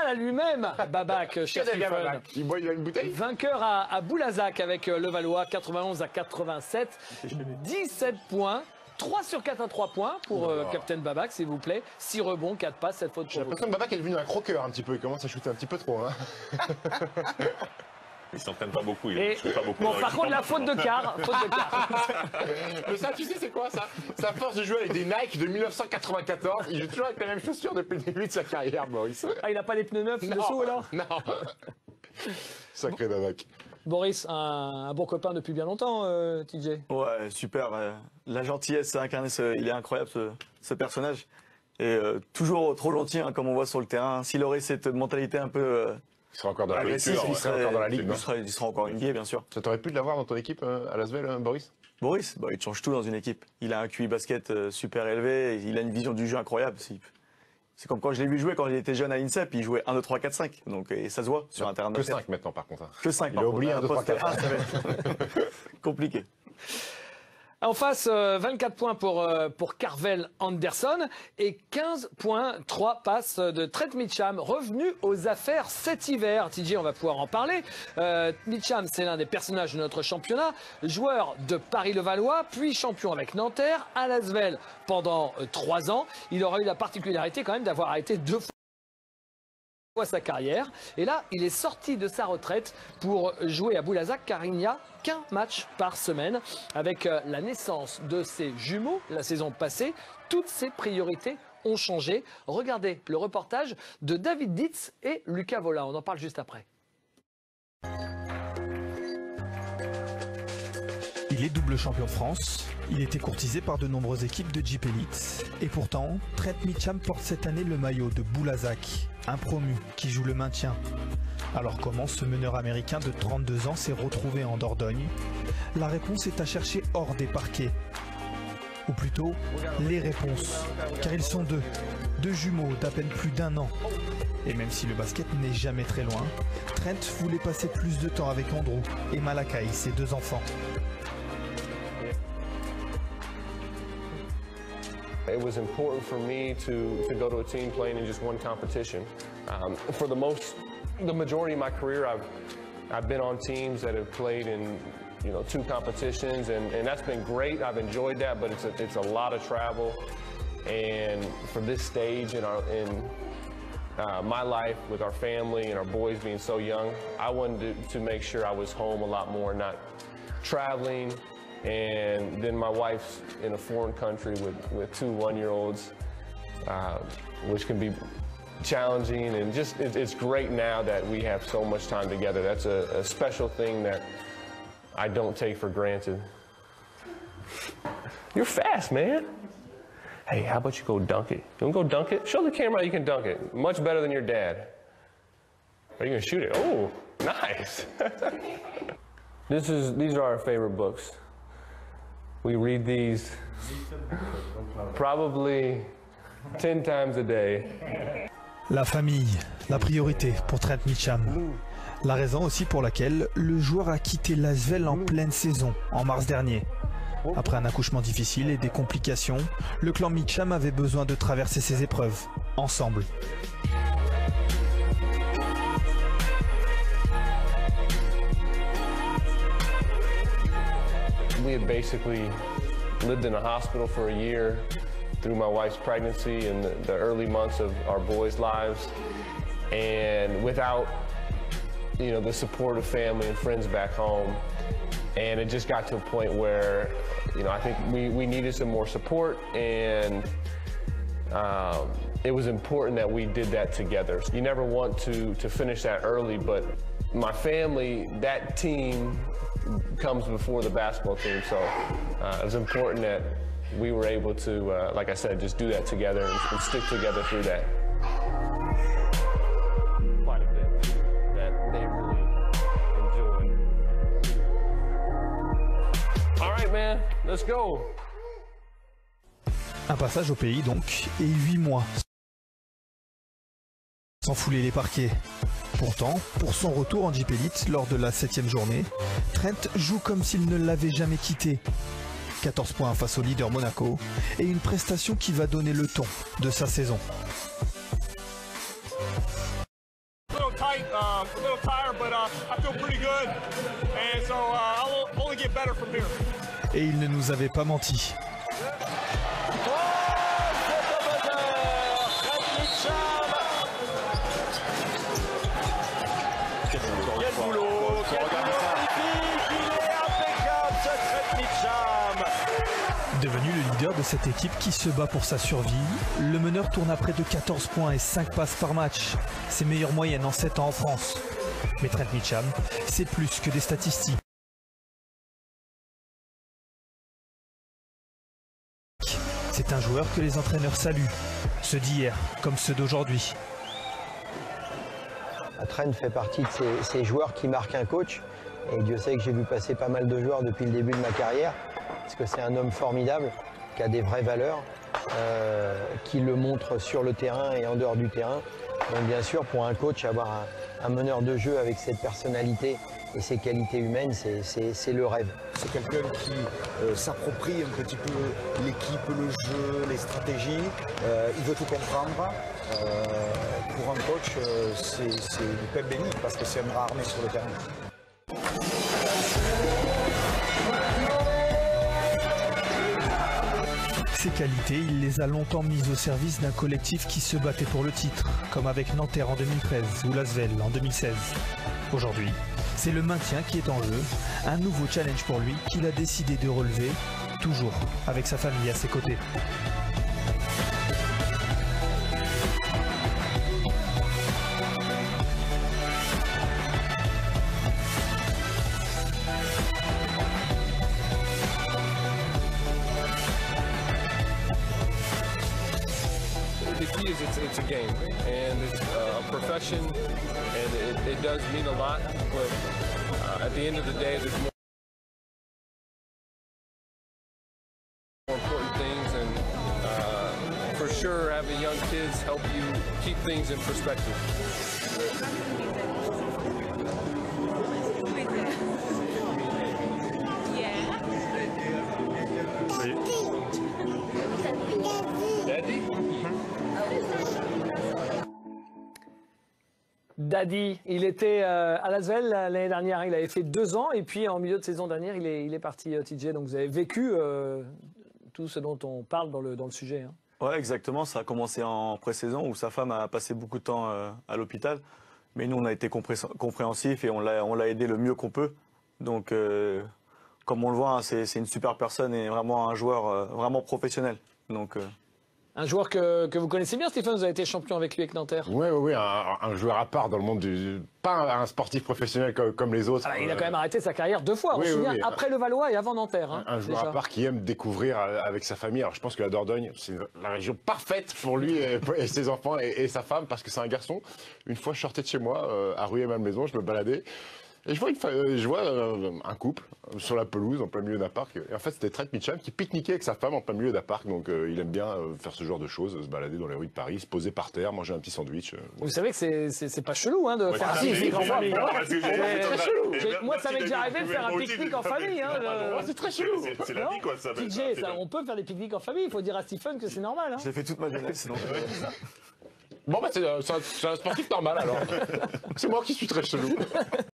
à lui-même, Babac, cher Stephen. Il a une bouteille. Vainqueur à Boulazac avec Levallois, 91-87. 17 points. 3 sur 4 à 3 points pour Captain Babac, s'il vous plaît. 6 rebonds, 4 passes, cette faute J'ai pour vous. l'impression que Babac est devenu un croqueur un petit peu. Il commence à shooter un petit peu trop. Hein. Il s'entraîne pas beaucoup, il Et, joue pas beaucoup. bon, par contre, la faute de quart. Mais ça, tu sais, c'est quoi ça? Ça force de jouer avec des Nike de 1994. Il joue toujours avec les mêmes chaussures depuis le début de sa carrière, Boris. Ah, il n'a pas les pneus neufs dessous, alors? Non. Sacré Babac. Boris, un bon copain depuis bien longtemps, TJ. Ouais, super. La gentillesse, c'est incarné, il est incroyable ce personnage. Et toujours trop gentil, hein, comme on voit sur le terrain. S'il aurait cette mentalité un peu Il sera encore dans la agressive, culture, il serait encore dans la ligue. il sera encore NBA, bien sûr. Ça t'aurait pu de l'avoir dans ton équipe à Lasvel, Boris? Boris, il change tout dans une équipe. Il a un QI basket super élevé, il a une vision du jeu incroyable. C'est comme quand je l'ai vu jouer quand il était jeune à l'INSEP, il jouait 1, 2, 3, 4, 5. Donc, et ça se voit sur un terrain de Que basket. 5 maintenant, par contre. Que 5. Il a oublié 1, 2, 3, 4. Ça va être compliqué. En face, 24 points pour Carvel Anderson et 15 points, 3 passes de Trent Mitcham, revenu aux affaires cet hiver. TJ, on va pouvoir en parler. Mitcham, c'est l'un des personnages de notre championnat, joueur de Paris-Levallois, puis champion avec Nanterre, à Lasvel pendant 3 ans. Il aura eu la particularité quand même d'avoir arrêté 2 fois sa carrière. Et là, il est sorti de sa retraite pour jouer à Boulazac car il n'y a qu'un match par semaine. Avec la naissance de ses jumeaux la saison passée, toutes ses priorités ont changé. Regardez le reportage de David Ditz et Lucas Vola. On en parle juste après. Il est double champion de France. Il était courtisé par de nombreuses équipes de Jeep Elite. Et pourtant, Trent Mitcham porte cette année le maillot de Boulazac, un promu qui joue le maintien. Alors comment ce meneur américain de 32 ans s'est retrouvé en Dordogne? La réponse est à chercher hors des parquets. Ou plutôt, les réponses. Car ils sont deux jumeaux d'à peine plus d'1 an. Et même si le basket n'est jamais très loin, Trent voulait passer plus de temps avec Andrew et Malakai, ses 2 enfants. It was important for me to go to a team playing in just one competition. For the majority of my career, I've been on teams that have played in 2 competitions, and that's been great. I've enjoyed that, but it's a lot of travel. And for this stage in my life with our family and our boys being so young, I wanted to make sure I was home a lot more, not traveling. And then my wife's in a foreign country with 2 one-year-olds, which can be challenging. And just it's great now that we have so much time together. That's a special thing that I don't take for granted. You're fast, man. Hey, how about you go dunk it? You want to go dunk it? Show the camera how you can dunk it. Much better than your dad. Are you going to shoot it? Oh, nice. These are our favorite books. We read these probably 10 times a day. La famille, la priorité pour Trent Mitcham. La raison aussi pour laquelle le joueur a quitté Lasvel en pleine saison, en mars dernier. Après un accouchement difficile et des complications, le clan Mitcham avait besoin de traverser ces épreuves, ensemble. We had basically lived in a hospital for a year through my wife's pregnancy and the early months of our boys' lives. And without, the support of family and friends back home. And it just got to a point where, I think we needed some more support, and it was important that we did that together. You never want to finish that early, but my family, that team comes before the basketball team, so it was important that we were able to, like I said, just do that together and stick together through that. Quite a bit that they really enjoyed. All right, man, let's go. Un passage au pays donc, et 8 mois sans fouler les parquets. Pourtant, pour son retour en Jeep Elite lors de la 7e journée, Trent joue comme s'il ne l'avait jamais quitté. 14 points face au leader Monaco et une prestation qui va donner le ton de sa saison. night, a little tired, but I feel pretty good, and so I'll only get better from here. Et il ne nous avait pas menti. Quel boulot magnifique, il est impeccable ce Trent Mitcham. Devenu le leader de cette équipe qui se bat pour sa survie, le meneur tourne à près de 14 points et 5 passes par match. Ses meilleures moyennes en 7 ans en France. Mais Trent Mitcham, c'est plus que des statistiques. C'est un joueur que les entraîneurs saluent, ceux d'hier comme ceux d'aujourd'hui. Trent fait partie de ces joueurs qui marquent un coach. Et Dieu sait que j'ai vu passer pas mal de joueurs depuis le début de ma carrière. Parce que c'est un homme formidable, qui a des vraies valeurs, qui le montre sur le terrain et en dehors du terrain. Donc bien sûr, pour un coach, avoir un meneur de jeu avec cette personnalité et ses qualités humaines, c'est le rêve. C'est quelqu'un qui s'approprie un petit peu l'équipe, le jeu, les stratégies. Il veut tout comprendre. Pour un coach, c'est du pain béni parce que c'est un bras armé sur le terrain. Ses qualités, il les a longtemps mises au service d'un collectif qui se battait pour le titre, comme avec Nanterre en 2013 ou Lasvel en 2016. Aujourd'hui, c'est le maintien qui est en jeu, un nouveau challenge pour lui qu'il a décidé de relever, toujours avec sa famille à ses côtés. The key is it's a game, and it's a profession, and it does mean a lot, but at the end of the day, there's more important things, and for sure having young kids help you keep things in perspective. Daddy, il était à Lasvel l'année dernière, il avait fait 2 ans et puis en milieu de saison dernière, il est parti TJ. Donc vous avez vécu tout ce dont on parle dans le sujet. Hein. Ouais, exactement. Ça a commencé en pré-saison où sa femme a passé beaucoup de temps à l'hôpital. Mais nous, on a été compréhensifs et on l'a aidé le mieux qu'on peut. Donc, comme on le voit, hein, c'est une super personne et vraiment un joueur vraiment professionnel. Donc, Un joueur que vous connaissez bien, Stephen, vous avez été champion avec lui avec Nanterre. Oui, un joueur à part dans le monde du... Pas un sportif professionnel comme les autres. Il a quand même arrêté sa carrière 2 fois, on se souvient, après le Valois et avant Nanterre. Hein, un joueur déjà. à part qui aime découvrir avec sa famille. Alors je pense que la Dordogne, c'est la région parfaite pour lui et ses enfants et sa femme, parce que c'est un garçon. Une fois, je sortais de chez moi, à Rueil-Malmaison, je me baladais. Et je vois un couple sur la pelouse en plein milieu d'un parc. Et en fait, c'était Trent Mitcham qui pique-niquait avec sa femme en plein milieu d'un parc. Donc il aime bien faire ce genre de choses, se balader dans les rues de Paris, se poser par terre, manger un petit sandwich. Vous savez que c'est pas chelou hein, de faire un pique-nique en famille. Moi, ça m'est déjà arrivé de faire un pique-nique en famille. Hein, c'est très chelou. C'est la vie, quoi. Ça TJ, on peut faire des pique-niques en famille. Il faut dire à Stephen que c'est normal. Hein. je l'ai fait toute ma jeunesse. Donc, Bon, bah, c'est un sportif normal alors. C'est moi qui suis très chelou.